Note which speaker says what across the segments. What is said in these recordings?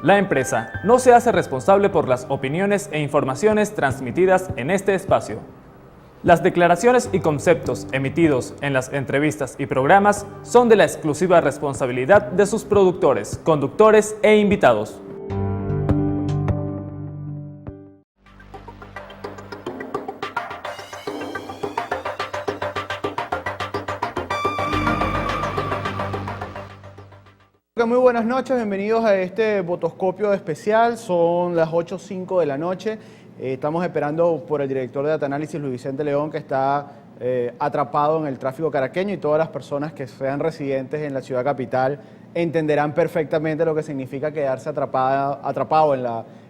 Speaker 1: La empresa no se hace responsable por las opiniones e informaciones transmitidas en este espacio. Las declaraciones y conceptos emitidos en las entrevistas y programas son de la exclusiva responsabilidad de sus productores, conductores e invitados.
Speaker 2: Muy buenas noches, bienvenidos a este Votoscopio especial. Son las 8:05 de la noche. Estamos esperando por el director de Data Análisis, Luis Vicente León, que está atrapado en el tráfico caraqueño, y todas las personas que sean residentes en la ciudad capital entenderán perfectamente lo que significa quedarse atrapado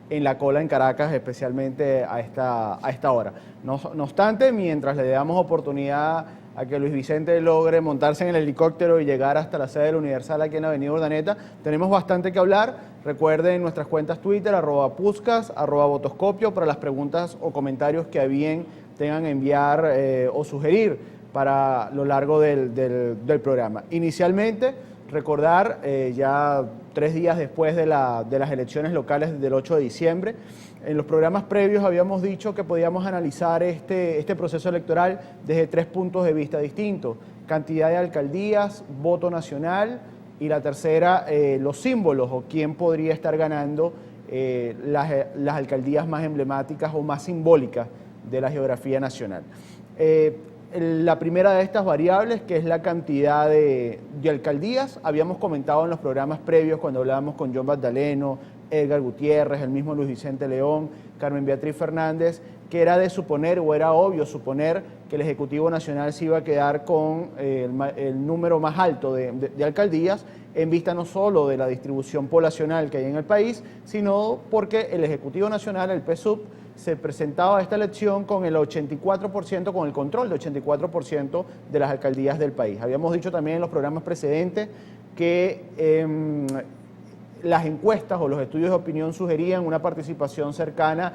Speaker 2: en la cola en Caracas, especialmente a esta hora. No obstante, mientras le damos oportunidad a que Luis Vicente logre montarse en el helicóptero y llegar hasta la sede del Universal aquí en la avenida Urdaneta, tenemos bastante que hablar. Recuerden nuestras cuentas Twitter, @Puskas, @Votoscopio, para las preguntas o comentarios que a bien tengan enviar o sugerir para lo largo del programa. Inicialmente, recordar ya 3 días después de las elecciones locales del 8 de diciembre, en los programas previos habíamos dicho que podíamos analizar este proceso electoral desde 3 puntos de vista distintos: cantidad de alcaldías, voto nacional, y la tercera, los símbolos o quién podría estar ganando las alcaldías más emblemáticas o más simbólicas de la geografía nacional. La primera de estas variables, que es la cantidad de alcaldías, habíamos comentado en los programas previos cuando hablábamos con John Magdaleno, Edgar Gutiérrez, el mismo Luis Vicente León, Carmen Beatriz Fernández, que era de suponer, o era obvio suponer, que el Ejecutivo Nacional se iba a quedar con el número más alto de alcaldías, en vista no solo de la distribución poblacional que hay en el país, sino porque el Ejecutivo Nacional, el PSUV, se presentaba a esta elección con el 84%, con el control de 84% de las alcaldías del país. Habíamos dicho también en los programas precedentes que las encuestas o los estudios de opinión sugerían una participación cercana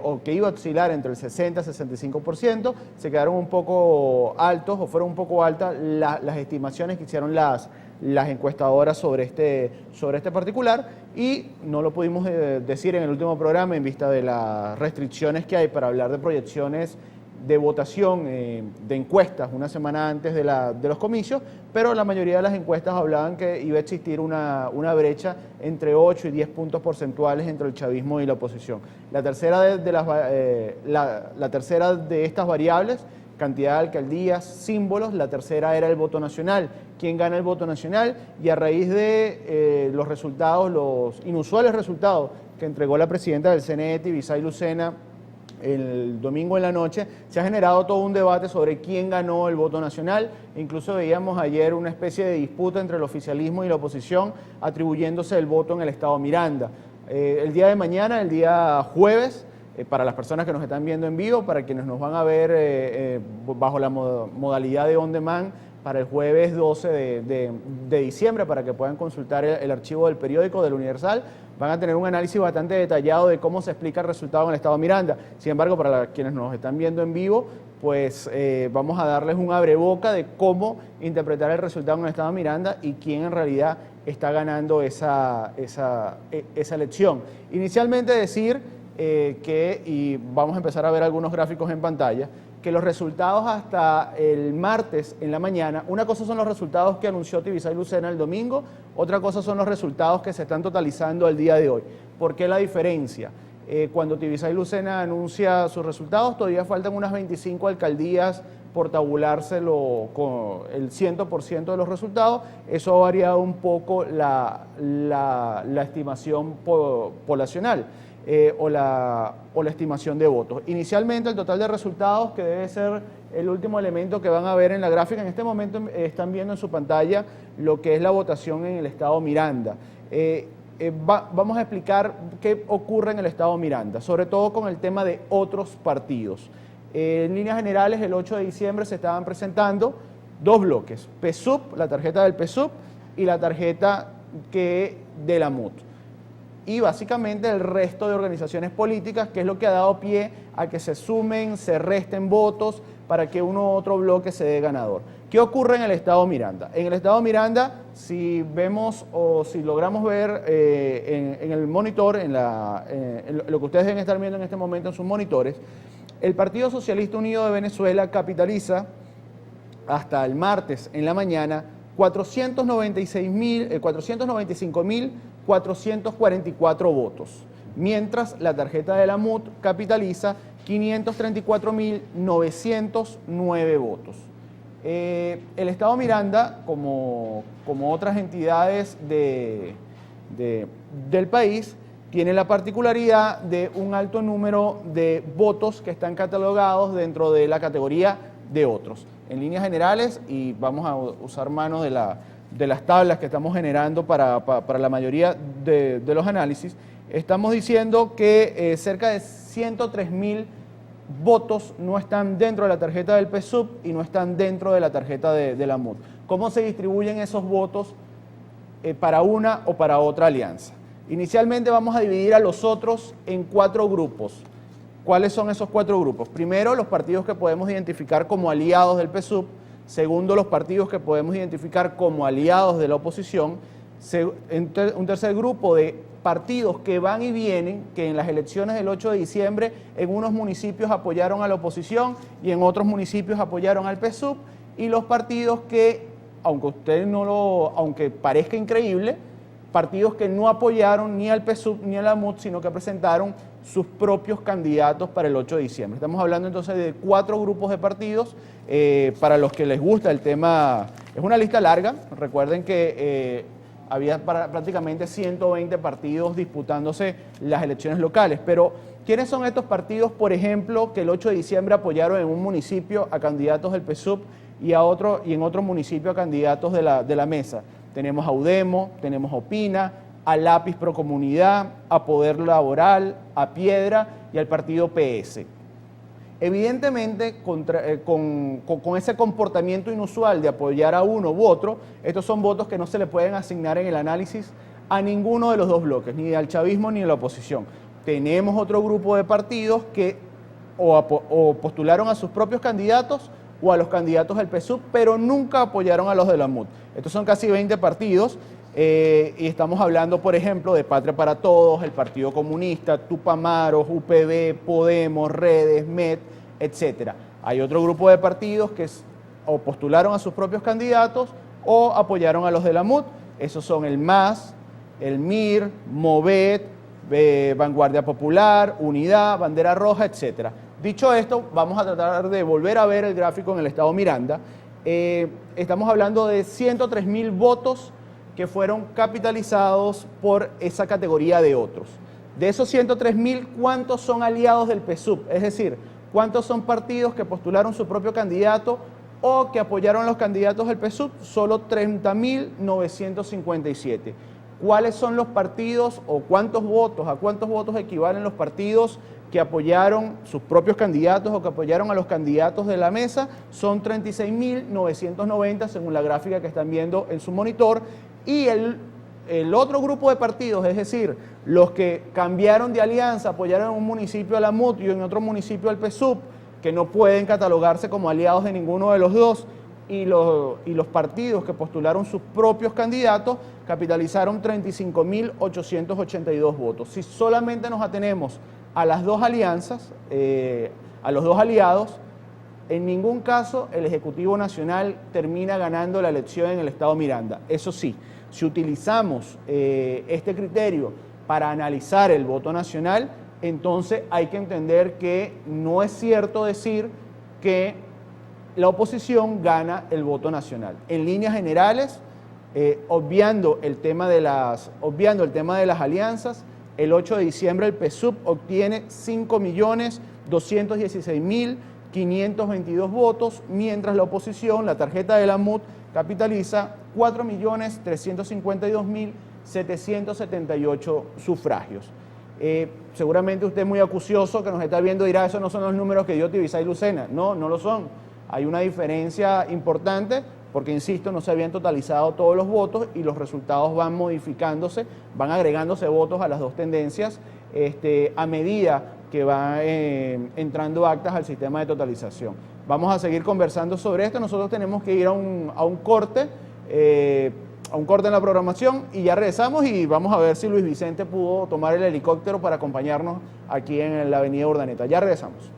Speaker 2: o que iba a oscilar entre el 60 y 65%. Se quedaron un poco altos, o fueron un poco altas las estimaciones que hicieron las encuestadoras sobre este particular, y no lo pudimos decir en el último programa en vista de las restricciones que hay para hablar de proyecciones de votación de encuestas una semana antes de los comicios, pero la mayoría de las encuestas hablaban que iba a existir una brecha entre 8 y 10 puntos porcentuales entre el chavismo y la oposición. La tercera de estas variables, cantidad de alcaldías, símbolos, la tercera era el voto nacional. ¿Quién gana el voto nacional? Y a raíz de los resultados, los inusuales resultados que entregó la presidenta del CNE, Tibisay Lucena, el domingo en la noche, se ha generado todo un debate sobre quién ganó el voto nacional. Incluso veíamos ayer una especie de disputa entre el oficialismo y la oposición, atribuyéndose el voto en el estado Miranda. El día de mañana, el día jueves, para las personas que nos están viendo en vivo, para quienes nos van a ver bajo la modalidad de on demand, para el jueves 12 de diciembre, para que puedan consultar el archivo del periódico del Universal, van a tener un análisis bastante detallado de cómo se explica el resultado en el estado Miranda. Sin embargo, para quienes nos están viendo en vivo, pues vamos a darles un abreboca de cómo interpretar el resultado en el estado Miranda y quién en realidad está ganando esa elección. Inicialmente decir y vamos a empezar a ver algunos gráficos en pantalla, que los resultados hasta el martes en la mañana, una cosa son los resultados que anunció Tibisay Lucena el domingo, otra cosa son los resultados que se están totalizando al día de hoy. ¿Por qué la diferencia? Cuando Tibisay Lucena anuncia sus resultados, todavía faltan unas 25 alcaldías por tabulárselo con el 100% de los resultados. Eso ha variado un poco la estimación poblacional. O la estimación de votos. Inicialmente, el total de resultados, que debe ser el último elemento que van a ver en la gráfica, en este momento están viendo en su pantalla lo que es la votación en el estado Miranda. Vamos a explicar qué ocurre en el estado Miranda, sobre todo con el tema de otros partidos. En líneas generales, el 8 de diciembre se estaban presentando 2 bloques: PSUV, la tarjeta del PSUV, y la tarjeta de la MUT. Y básicamente el resto de organizaciones políticas, que es lo que ha dado pie a que se sumen, se resten votos para que uno u otro bloque se dé ganador. ¿Qué ocurre en el estado Miranda? En el estado Miranda si vemos o si logramos ver en el monitor, en lo que ustedes deben estar viendo en este momento en sus monitores, el Partido Socialista Unido de Venezuela capitaliza hasta el martes en la mañana 495.444 votos, mientras la tarjeta de la MUT capitaliza 534.909 votos. El Estado Miranda, como otras entidades del país, tiene la particularidad de un alto número de votos que están catalogados dentro de la categoría de otros. En líneas generales, y vamos a usar mano de las tablas que estamos generando para la mayoría de los análisis, estamos diciendo que cerca de 103.000 votos no están dentro de la tarjeta del PSUV y no están dentro de la tarjeta de la MUT. ¿Cómo se distribuyen esos votos para una o para otra alianza? Inicialmente vamos a dividir a los otros en 4 grupos. ¿Cuáles son esos 4 grupos? Primero, los partidos que podemos identificar como aliados del PSUV. Segundo, los partidos que podemos identificar como aliados de la oposición. Un tercer grupo de partidos que van y vienen, que en las elecciones del 8 de diciembre en unos municipios apoyaron a la oposición y en otros municipios apoyaron al PSUV. Y los partidos que, aunque parezca increíble, partidos que no apoyaron ni al PSUV ni a la MUT, sino que presentaron sus propios candidatos para el 8 de diciembre. Estamos hablando entonces de 4 grupos de partidos. Para los que les gusta el tema, es una lista larga. Recuerden que había prácticamente 120 partidos disputándose las elecciones locales. Pero, ¿quiénes son estos partidos, por ejemplo, que el 8 de diciembre apoyaron en un municipio a candidatos del PSUV y en otro municipio a candidatos de la mesa? Tenemos a UDEMO, tenemos a Opina, a Lápiz Pro Comunidad, a Poder Laboral, a Piedra y al partido PS. Evidentemente, con ese comportamiento inusual de apoyar a uno u otro, estos son votos que no se le pueden asignar en el análisis a ninguno de los dos bloques, ni al chavismo ni a la oposición. Tenemos otro grupo de partidos que o postularon a sus propios candidatos o a los candidatos del PSUV, pero nunca apoyaron a los de la MUT. Estos son casi 20 partidos, y estamos hablando, por ejemplo, de Patria para Todos, el Partido Comunista, Tupamaros, UPB, Podemos, Redes, MED, etc. Hay otro grupo de partidos que o postularon a sus propios candidatos o apoyaron a los de la MUT. Esos son el MAS, el MIR, MOVET, Vanguardia Popular, Unidad, Bandera Roja, etc. Dicho esto, vamos a tratar de volver a ver el gráfico en el Estado Miranda. Estamos hablando de 103.000 votos que fueron capitalizados por esa categoría de otros. De esos 103.000, ¿cuántos son aliados del PSUV? Es decir, ¿cuántos son partidos que postularon su propio candidato o que apoyaron los candidatos del PSUV? Solo 30.957. ¿Cuáles son los partidos o a cuántos votos equivalen los partidos que apoyaron sus propios candidatos o que apoyaron a los candidatos de la mesa? Son 36.990 según la gráfica que están viendo en su monitor. Y el otro grupo de partidos, es decir, los que cambiaron de alianza, apoyaron en un municipio a la MUT y en otro municipio al PSUV, que no pueden catalogarse como aliados de ninguno de los dos, y los partidos que postularon sus propios candidatos, capitalizaron 35.882 votos. Si solamente nos atenemos a las dos alianzas, a los dos aliados, en ningún caso el Ejecutivo Nacional termina ganando la elección en el Estado Miranda. Eso sí, si utilizamos este criterio para analizar el voto nacional, entonces hay que entender que no es cierto decir que la oposición gana el voto nacional. En líneas generales, obviando el tema de las alianzas, el 8 de diciembre el PSUV obtiene 5.216.522 votos, mientras la oposición, la tarjeta de la MUT, capitaliza 4.352.778 sufragios. Seguramente usted muy acucioso que nos está viendo dirá, esos no son los números que dio Tibisay Lucena. No, no lo son. Hay una diferencia importante porque, insisto, no se habían totalizado todos los votos y los resultados van modificándose, van agregándose votos a las dos tendencias a medida que van entrando actas al sistema de totalización. Vamos a seguir conversando sobre esto. Nosotros tenemos que ir a un corte. a un corte en la programación y ya regresamos y vamos a ver si Luis Vicente pudo tomar el helicóptero para acompañarnos aquí en la avenida Urdaneta. Ya regresamos.